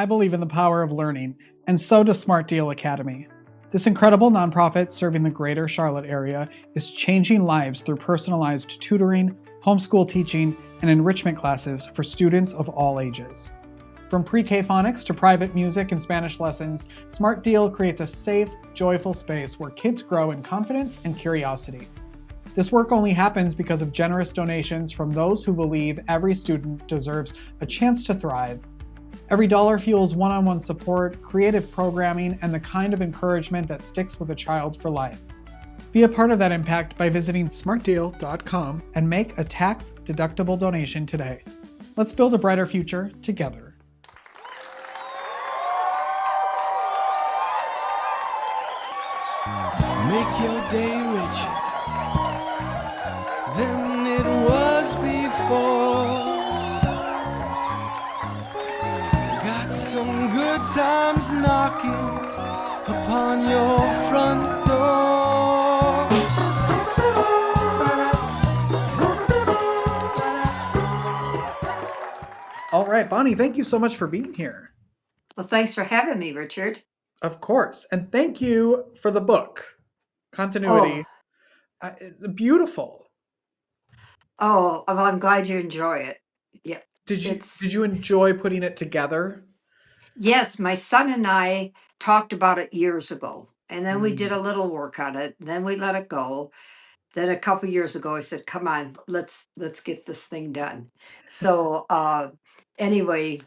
I believe in the power of learning, and so does Smart Deal Academy. This incredible nonprofit serving the greater Charlotte area is changing lives through personalized tutoring, homeschool teaching, and enrichment classes for students of all ages. From pre-K phonics to private music and Spanish lessons, Smart Deal creates a safe, joyful space where kids grow in confidence and curiosity. This work only happens because of generous donations from those who believe every student deserves a chance to thrive. Every dollar fuels one-on-one support, creative programming, and the kind of encouragement that sticks with a child for life. Be a part of that impact by visiting smartdeal.com and make a tax-deductible donation today. Let's build a brighter future together. Make your day richer than it was before. Got some good times knocking upon your front door. All right, Bonnie, thank you so much for being here. Well, thanks for having me, Richard. Of course. And thank you for the book, Continuity. Beautiful. Oh, well, I'm glad you enjoy it. Yeah. Did you enjoy putting it together? Yes, my son and I talked about it years ago, and then we did a little work on it. Then we let it go. Then a couple years ago, I said, "Come on, let's get this thing done." So anyway,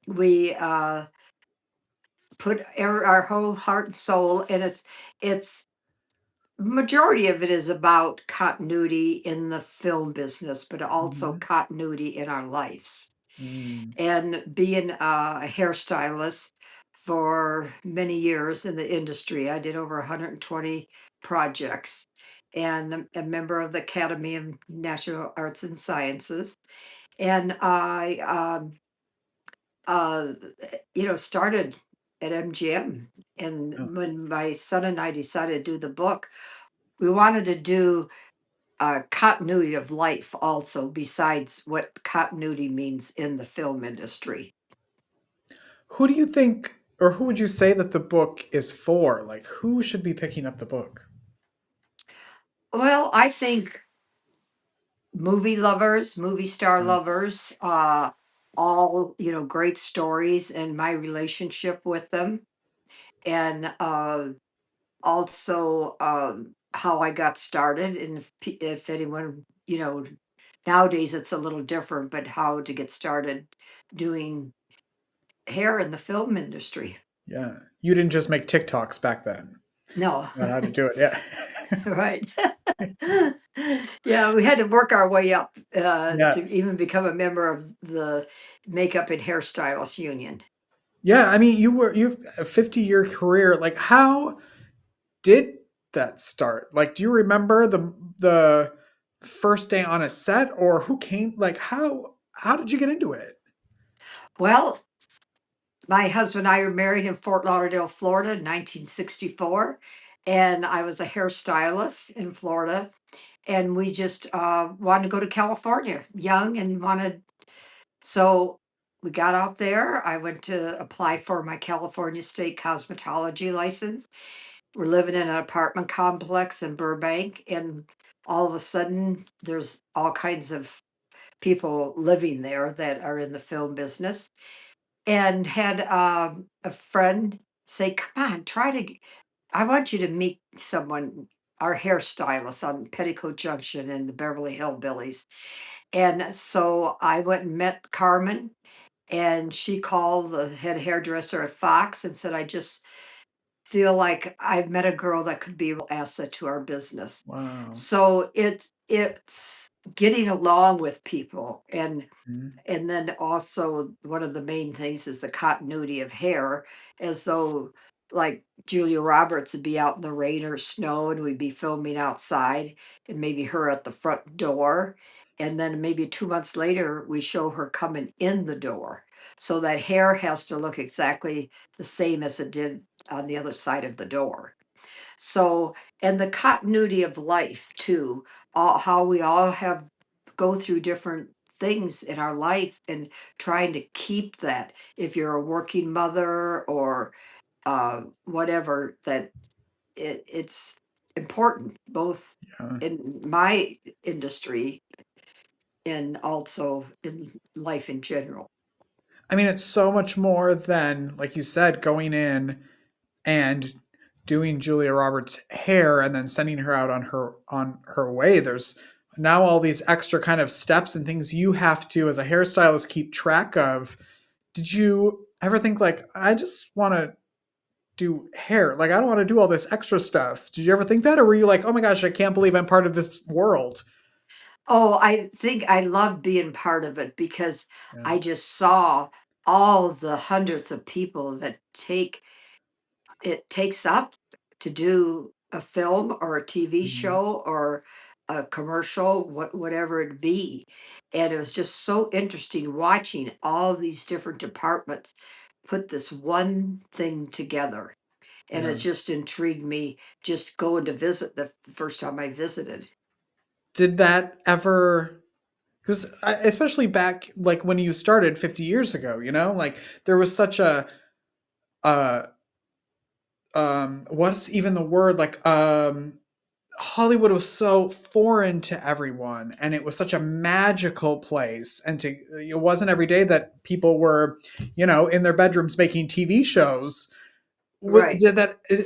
we put our whole heart and soul, and it's majority of it is about continuity in the film business, but also continuity in our lives. And being a hairstylist for many years in the industry, I did over 120 projects, and a member of the Academy of National Arts and Sciences. And I, uh, started at MGM. And when my son and I decided to do the book, we wanted to do continuity of life also, besides what continuity means in the film industry. Who do you think, or who would you say that the book is for? Like, who should be picking up the book? Well, I think movie lovers, movie star lovers, all, great stories and my relationship with them. And also how I got started. And if anyone, nowadays it's a little different, but how to get started doing hair in the film industry. Yeah. You didn't just make TikToks back then. No. You know how to do it, yeah. Right. Yeah, we had to work our way up to Yes. even become a member of the Makeup and Hairstylists Union. Yeah, I mean, you've a 50-year career. Like, how did that start? Like, do you remember the first day on a set, or who came? Like, how did you get into it? Well, my husband and I were married in Fort Lauderdale, Florida in 1964, and I was a hairstylist in Florida. And we just wanted to go to California, young, and wanted. So we got out there. I went to apply for my California state cosmetology license. We're living in an apartment complex in Burbank, and all of a sudden, there's all kinds of people living there that are in the film business, and had a friend say, "Come on, I want you to meet someone, our hairstylist on Petticoat Junction in the Beverly Hillbillies." And so I went and met Carmen, and she called the head hairdresser at Fox and said, "I just feel like I've met a girl that could be a real asset to our business." Wow. So it's getting along with people, and Mhm. then also one of the main things is the continuity of hair, as though like Julia Roberts would be out in the rain or snow and we'd be filming outside, and maybe her at the front door. And then maybe 2 months later, we show her coming in the door. So that hair has to look exactly the same as it did on the other side of the door. So, and the continuity of life too, how we all have go through different things in our life and trying to keep that. If you're a working mother or whatever, that it's important both Yeah. in my industry and also in life in general. I mean, it's so much more than, like you said, going in and doing Julia Roberts' hair and then sending her out on her way. There's now all these extra kind of steps and things you have to, as a hairstylist, keep track of. Did you ever think like, I just want to do hair? Like, I don't want to do all this extra stuff. Did you ever think that, or were you like, oh my gosh, I can't believe I'm part of this world? Oh, I think I love being part of it because Yeah. I just saw all the hundreds of people that takes up to do a film or a TV Mhm. show or a commercial, whatever it be. And it was just so interesting watching all these different departments put this one thing together. And it Yeah. just intrigued me just going to visit the first time I visited. Did that ever, because especially back like when you started 50 years ago, like there was such a uh what's even the word, like Hollywood was so foreign to everyone, and it was such a magical place, and it wasn't every day that people were, in their bedrooms making TV shows. Right.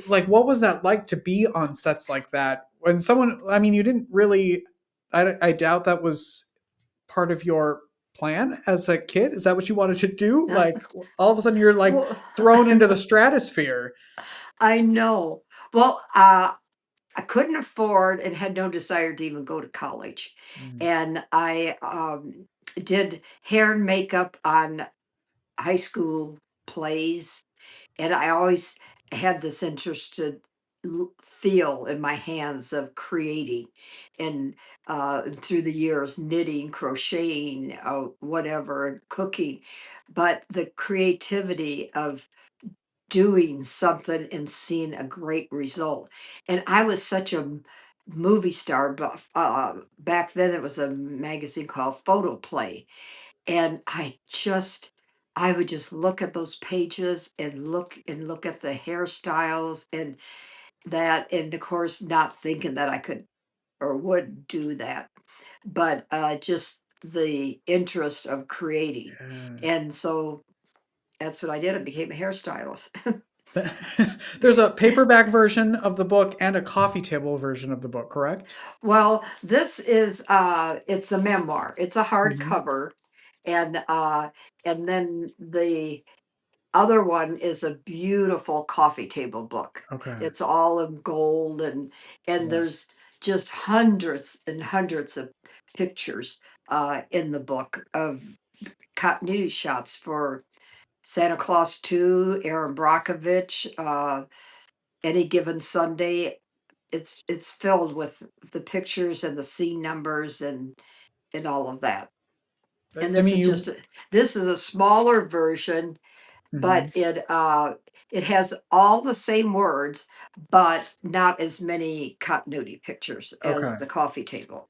Like, what was that like to be on sets like that when someone, I mean, you didn't really, I doubt that was part of your plan as a kid. Is that what you wanted to do? Like, all of a sudden you're like Well, thrown into the stratosphere. I know. Well, I couldn't afford and had no desire to even go to college. Mm. And I did hair and makeup on high school plays. And I always had this interest to feel in my hands of creating and through the years knitting, crocheting, whatever, cooking. But the creativity of doing something and seeing a great result. And I was such a movie star, but back then it was a magazine called Photo Play. And I would just look at those pages and look at the hairstyles and that. And of course, not thinking that I could or would do that, but just the interest of creating. Yeah. And so that's what I did. I became a hairstylist. There's a paperback version of the book and a coffee table version of the book, correct? Well, this is it's a memoir. It's a Hmm. hardcover and then the other one is a beautiful coffee table book. Okay. It's all in gold and Yeah. there's just hundreds and hundreds of pictures in the book of continuity shots for Santa Claus 2, Aaron Brockovich, any given Sunday. It's filled with the pictures and the scene numbers and all of that. And I mean, you. this is a smaller version, Mhm. but it has all the same words, but not as many continuity pictures as Okay. the coffee table.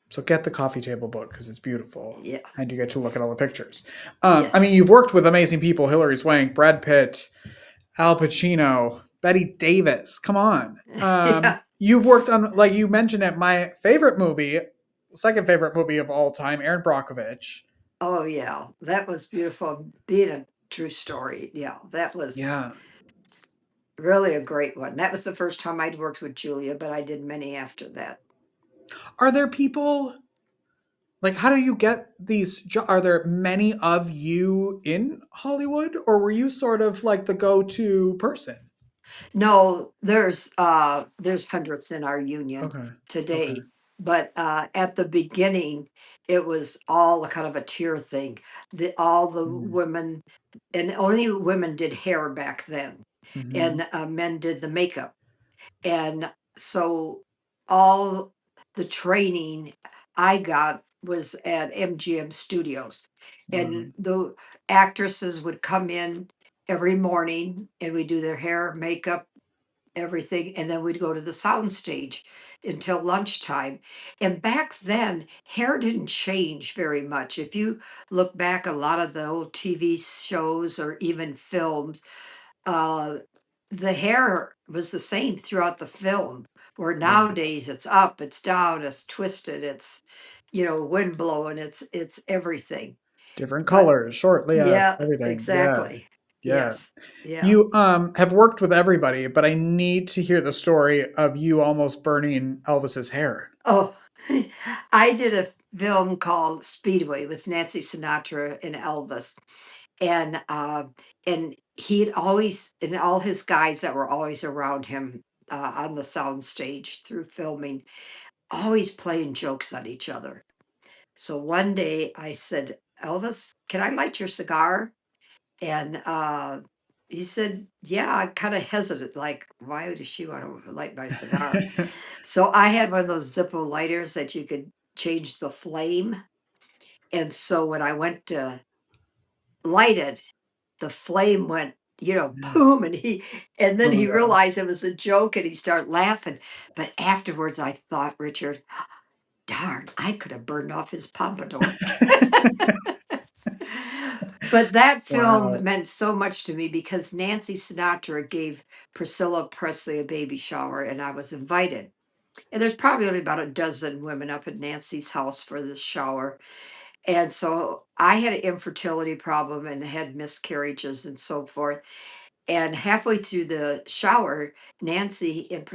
So get the coffee table book because it's beautiful, Yeah. and you get to look at all the pictures. I Yes. mean, you've worked with amazing people: Hilary Swank, Brad Pitt, Al Pacino, Betty Davis. Come on. Yeah. You've worked on, like you mentioned it, my favorite movie, second favorite movie of all time, Aaron Brockovich. Oh yeah. That was beautiful. Being a true story. Yeah. That was Yeah. really a great one. That was the first time I'd worked with Julia, but I did many after that. Are there people, like, how do you get these? Are there many of you in Hollywood, or were you sort of like the go-to person? No, there's hundreds in our union Okay. Okay. today, but at the beginning, it was all a kind of a tier thing. All the Mm-hmm. women and only women did hair back then, Mm-hmm. and men did the makeup. And so all the training I got was at MGM Studios. And the actresses would come in every morning and we do their hair, makeup, everything, and then we'd go to the sound stage until lunchtime. And back then, hair didn't change very much. If you look back, a lot of the old TV shows or even films, uh, the hair was the same throughout the film. Where Yeah. nowadays it's up, it's down, it's twisted, it's wind blowing, it's everything. Different But colors, short, yeah, yeah, everything. Yeah. exactly. Yeah. Yes. Yeah. You have worked with everybody, but I need to hear the story of you almost burning Elvis's hair. Oh, I did a film called Speedway with Nancy Sinatra and Elvis, and he'd always and all his guys that were always around him on the sound stage through filming, always playing jokes on each other. So one day I said, Elvis, can I light your cigar? And he said, yeah. I kind of hesitant, like, why does she want to light my cigar? So I had one of those Zippo lighters that you could change the flame. And so when I went to light it, the flame went, boom, and then Oh my he god. realized it was a joke and he started laughing. But afterwards I thought, Richard, darn, I could have burned off his pompadour. But that film Wow. meant so much to me because Nancy Sinatra gave Priscilla Presley a baby shower and I was invited. And there's probably only about a dozen women up at Nancy's house for this shower. And so I had an infertility problem and had miscarriages and so forth. And halfway through the shower, Nancy had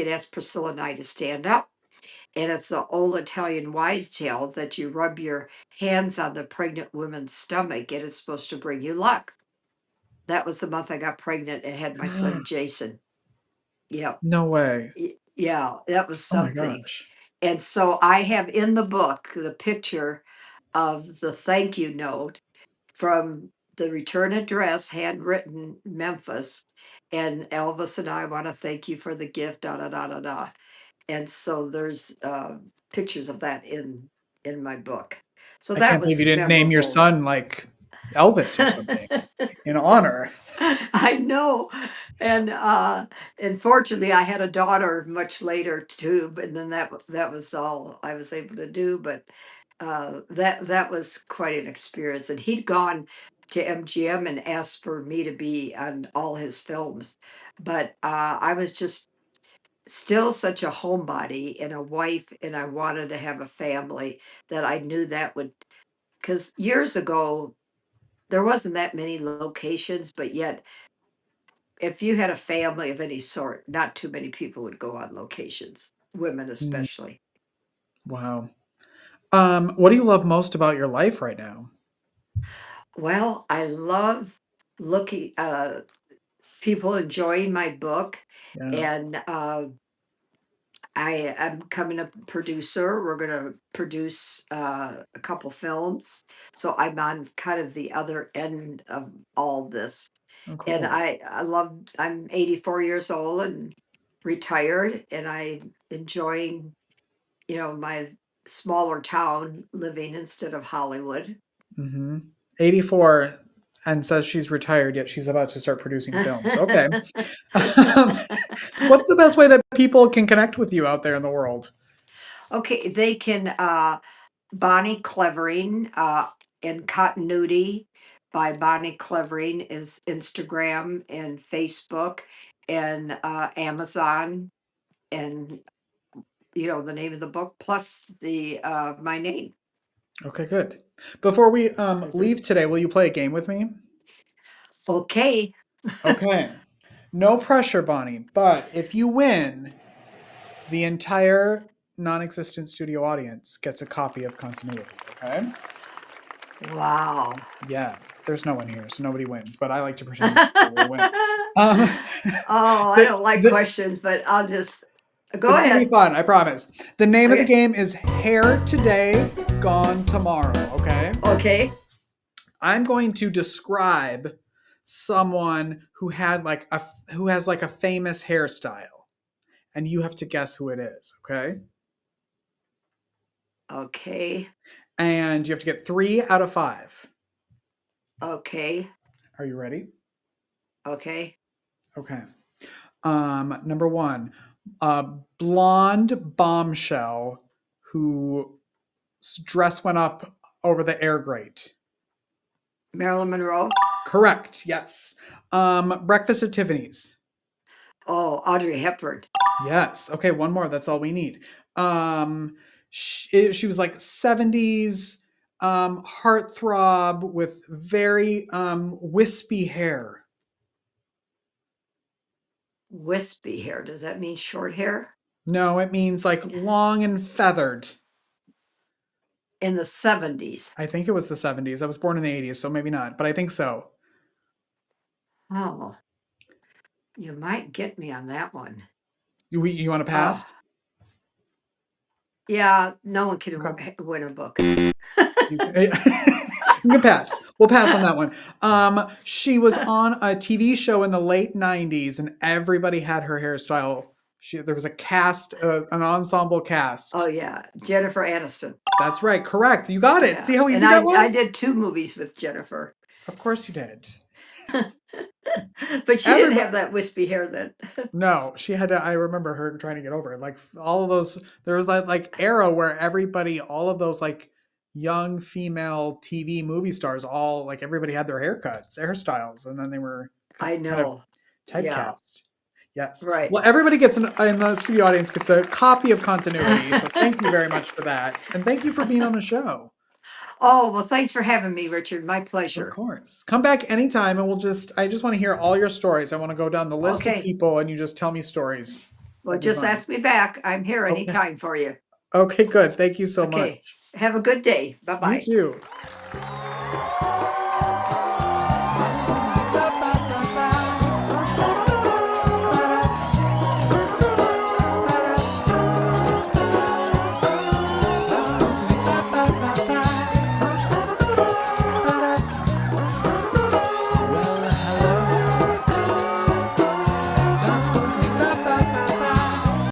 asked Priscilla and I to stand up. And it's an old Italian wives' tale that you rub your hands on the pregnant woman's stomach and it's supposed to bring you luck. That was the month I got pregnant and had my son Jason. Yep. No way. Yeah, that was Oh my something. gosh. And so I have in the book the picture of the thank you note from the return address, handwritten Memphis. And Elvis and I want to thank you for the gift, da da da da da. And so there's pictures of that in my book. So I that can't believe you was didn't name your memorable. son like Elvis or something in honor. I know. And fortunately I had a daughter much later too, but then that was all I was able to do. But that was quite an experience. And he'd gone to MGM and asked for me to be on all his films. But I was just still such a homebody and a wife, and I wanted to have a family that I knew that would, because years ago, there wasn't that many locations, but yet if you had a family of any sort, not too many people would go on locations, women Mm, especially. wow. What do you love most about your life right now? Well, I love looking people enjoying my book, Yeah. and I am coming a producer. We're going to produce a couple films, so I'm on kind of the other end of all this. Oh, And cool. I love. I'm 84 years old and retired, and I'm enjoying my smaller town living instead of Hollywood. 84 and says she's retired, yet she's about to start producing films. Okay. Um, what's the best way that people can connect with you out there in the world? Okay, they can Bonnie Clevering and Continuity by Bonnie Clevering is Instagram and Facebook and Amazon, and the name of the book plus the my name. Okay, good. Before we Is it leave today, will you play a game with me? okay? Okay. No pressure, Bonnie, but if you win, the entire non existent studio audience gets a copy of Continuity. Okay. Wow. Yeah, there's no one here, so nobody wins, but I like to pretend that people will win. Um, Oh, I the, don't like the, questions, but I'll just go it's going to be ahead. fun, I promise. The name of the Okay. game is Hair Today, Gone Tomorrow. Okay. Okay. I'm going to describe someone who has like a famous hairstyle, and you have to guess who it is. Okay. Okay. And you have to get 3 out of 5. Okay. Are you ready? Okay. Okay. Number one, a blonde bombshell whose dress went up over the air grate. Marilyn Monroe. Correct. Yes. Breakfast at Tiffany's. Oh, Audrey Hepburn. Yes. Okay, one more. That's all we need. She was like 70s heartthrob with very wispy hair. Wispy hair. Does that mean short hair? No, it means like long and feathered. In the 70s. I think it was the 70s. I was born in the 80s, so maybe not, but I think so. Oh, you might get me on that one. You want to pass? Yeah, no one can Okay. win a book. You can pass. We'll pass on that one. She was on a TV show in the late 90s, and everybody had her hairstyle. There was a cast, an ensemble cast. Oh, yeah. Jennifer Aniston. That's right. Correct. You got it. Yeah. See how easy and that was? I did 2 movies with Jennifer. Of course you did. But she didn't have that wispy hair then. No, she had to. I remember her trying to get over it. Like all of those, there was that like era where everybody, all of those like young female TV movie stars, all like everybody had their hairstyles, and then they were I kind know. of typecast. Yes. Right. Well, everybody gets in the studio audience gets a copy of Continuity. So thank you very much for that, and thank you for being on the show. Oh, well, thanks for having me, Richard. My pleasure. Of course. Come back anytime, and I just want to hear all your stories. I want to go down the list of people, and you just tell me stories. Well, just ask me back. I'm here anytime for you. Okay, good. Thank you so much. Have a good day. Bye-bye. You too.